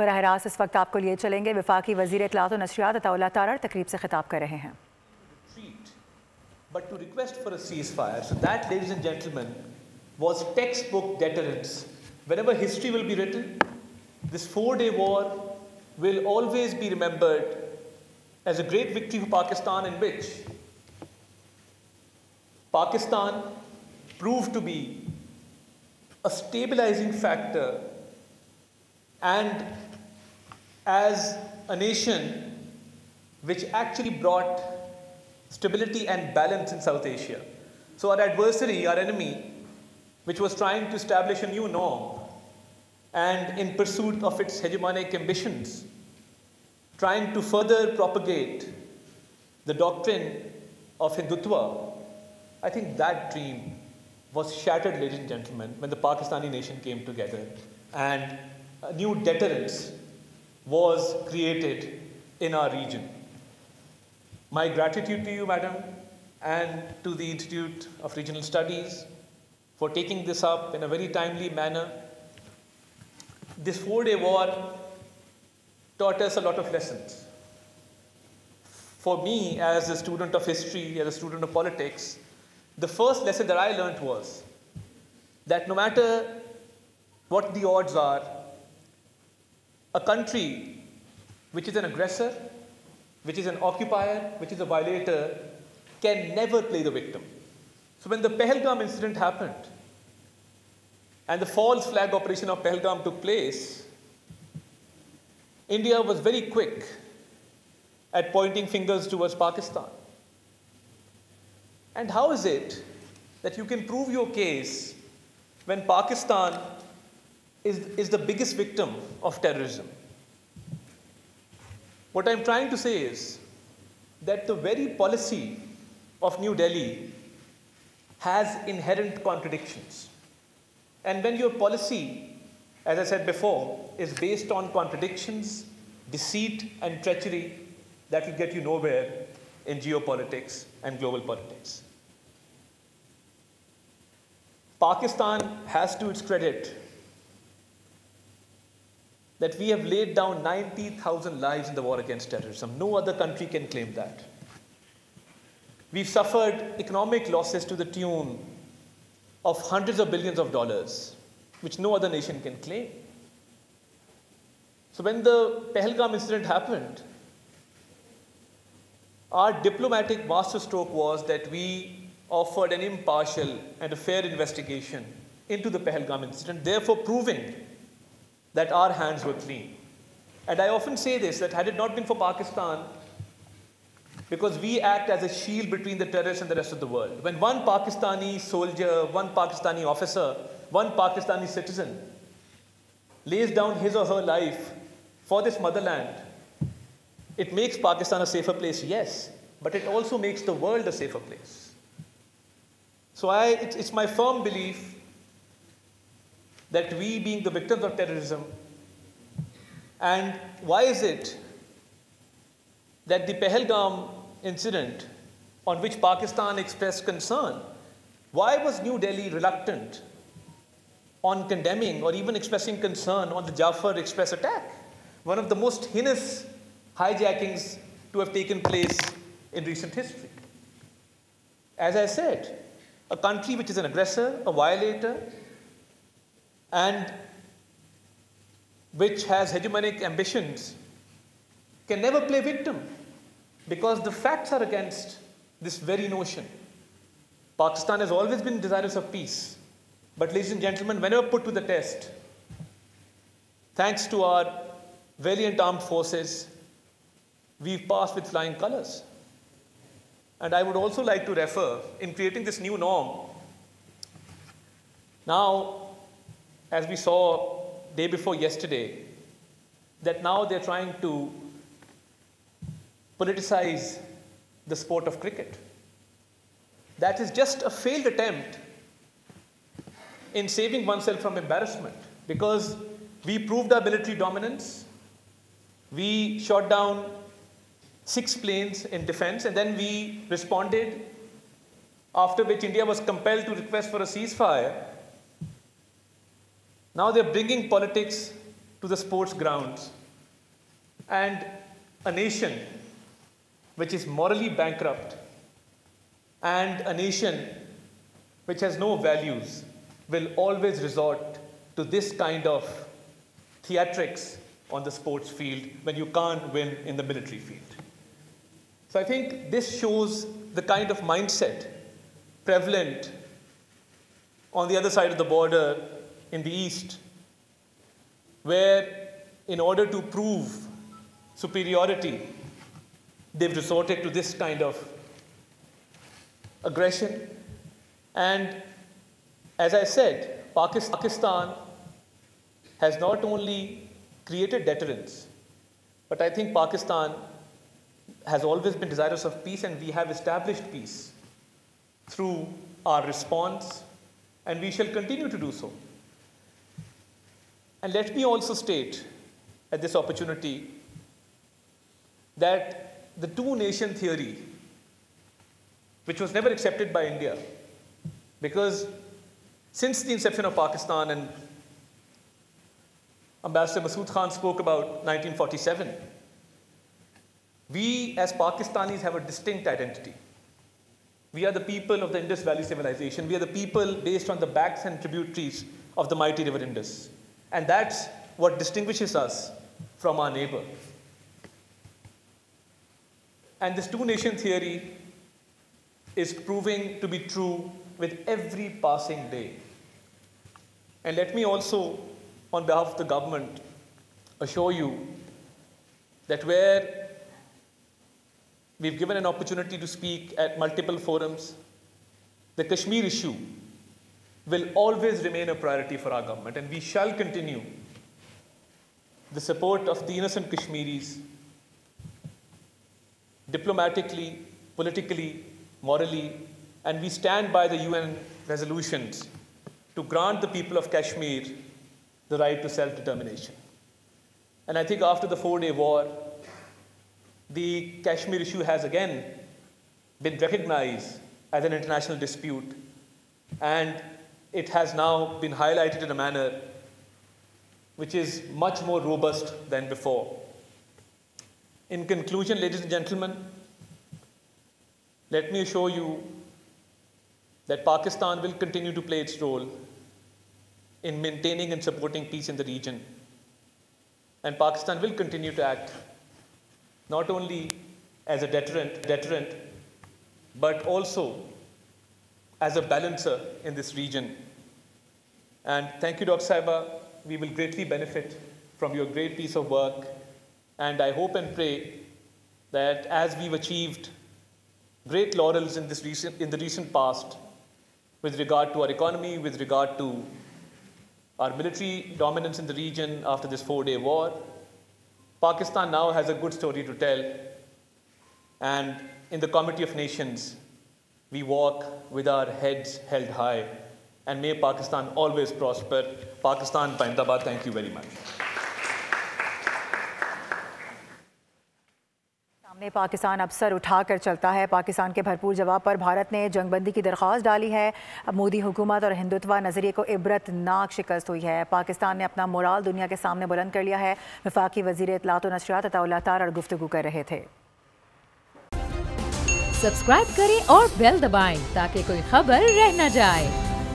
बराह रास्त इस वक्त आपको लिए चलेंगे। वफाकी वज़ीर इत्तलात और नशरियात अता तारार तकरीब से खिताब कर रहे हैं। But to request for a ceasefire, so that, ladies and gentlemen, was textbook deterrence. Whenever history will be written, this 4-day war will always be remembered as a great victory for Pakistan, in which Pakistan proved to be a stabilizing factor, and as a nation which actually brought stability and balance in South Asia. So our adversary, our enemy, which was trying to establish a new norm and in pursuit of its hegemonic ambitions, trying to further propagate the doctrine of Hindutva, I think that dream was shattered, ladies and gentlemen, when the Pakistani nation came together and a new deterrence was created in our region. My gratitude to you, madam, and to the Institute of Regional Studies for taking this up in a very timely manner. This 4-day war taught us a lot of lessons. For me, as a student of history, as a student of politics, the first lesson that I learned was that no matter what the odds are, a country which is an aggressor, which is an occupier, which is a violator, can never play the victim. So when the Pahalgam incident happened and the false flag operation of Pahalgam took place, India was very quick at pointing fingers towards Pakistan. And how is it that you can prove your case when Pakistan is the biggest victim of terrorism? What I'm trying to say is that the very policy of New Delhi has inherent contradictions. And when your policy, as I said before, is based on contradictions, deceit, and treachery, that will get you nowhere in geopolitics and global politics. Pakistan has to its credit that we have laid down 90,000 lives in the war against terrorism. No other country can claim that. We've suffered economic losses to the tune of hundreds of billions of dollars, which no other nation can claim. So when the Pahalgam incident happened, our diplomatic masterstroke was that we offered an impartial and a fair investigation into the Pahalgam incident, therefore proving that our hands were clean. And I often say this, that had it not been for Pakistan, because we act as a shield between the terrorists and the rest of the world. When one Pakistani soldier, one Pakistani officer, one Pakistani citizen lays down his or her life for this motherland, it makes Pakistan a safer place, yes, but it also makes the world a safer place. So it's my firm belief that we, being the victims of terrorism, and why is it that the Pahalgam incident, on which Pakistan expressed concern, why was New Delhi reluctant on condemning or even expressing concern on the Jafar Express attack, one of the most heinous hijackings to have taken place in recent history? As I said, a country which is an aggressor, a violator, and which has hegemonic ambitions can never play victim, because the facts are against this very notion. Pakistan has always been desirous of peace, but ladies and gentlemen, whenever put to the test, thanks to our valiant armed forces, we've passed with flying colors. And I would also like to refer, in creating this new norm, now, as we saw day before yesterday, that now they're trying to politicize the sport of cricket. That is just a failed attempt in saving oneself from embarrassment, because we proved our military dominance, we shot down 6 planes in defense, and then we responded, after which India was compelled to request for a ceasefire. Now they're bringing politics to the sports grounds, and a nation which is morally bankrupt and a nation which has no values will always resort to this kind of theatrics on the sports field when you can't win in the military field. So I think this shows the kind of mindset prevalent on the other side of the border in the East, where in order to prove superiority, they've resorted to this kind of aggression. And as I said, Pakistan has not only created deterrence, but I think Pakistan has always been desirous of peace, and we have established peace through our response, and we shall continue to do so. And let me also state at this opportunity that the two-nation theory, which was never accepted by India, because since the inception of Pakistan, and Ambassador Masood Khan spoke about 1947, we as Pakistanis have a distinct identity. We are the people of the Indus Valley civilization. We are the people based on the banks and tributaries of the mighty river Indus. And that's what distinguishes us from our neighbor. And this two-nation theory is proving to be true with every passing day. And let me also, on behalf of the government, assure you that where we've given an opportunity to speak at multiple forums, the Kashmir issue will always remain a priority for our government, and we shall continue the support of the innocent Kashmiris diplomatically, politically, morally, and we stand by the UN resolutions to grant the people of Kashmir the right to self-determination. And I think after the 4-day war, the Kashmir issue has again been recognized as an international dispute, and it has now been highlighted in a manner which is much more robust than before. In conclusion, ladies and gentlemen, let me assure you that Pakistan will continue to play its role in maintaining and supporting peace in the region. And Pakistan will continue to act not only as a deterrent, but also as a balancer in this region. And thank you, Dr. Saiba. We will greatly benefit from your great piece of work. And I hope and pray that as we've achieved great laurels in the recent past with regard to our economy, with regard to our military dominance in the region after this 4-day war, Pakistan now has a good story to tell. And in the Committee of Nations, we walk with our heads held high. And may Pakistan always prosper. Pakistan Zindabad. Thank you very much. सामने पाकिस्तान अब sir उठाकर चलता है। पाकिस्तान के भरपूर जवाब पर भारत ने जंगबंदी की दरख्वास्त डाली है। अब मोदी हुकूमत और हिंदुत्व नज़रिए को इबरतनाक शिकस्त हुई है। पाकिस्तान ने अपना मोराल दुनिया के सामने बुलंद कर लिया है। वफाकी वज़ीर इत्तलात और नशरियात अता तारर गुफ्तगू कर रहे थे। सब्सक्राइब करें और बेल दबाएं ताकि कोई खबर रह न जाए।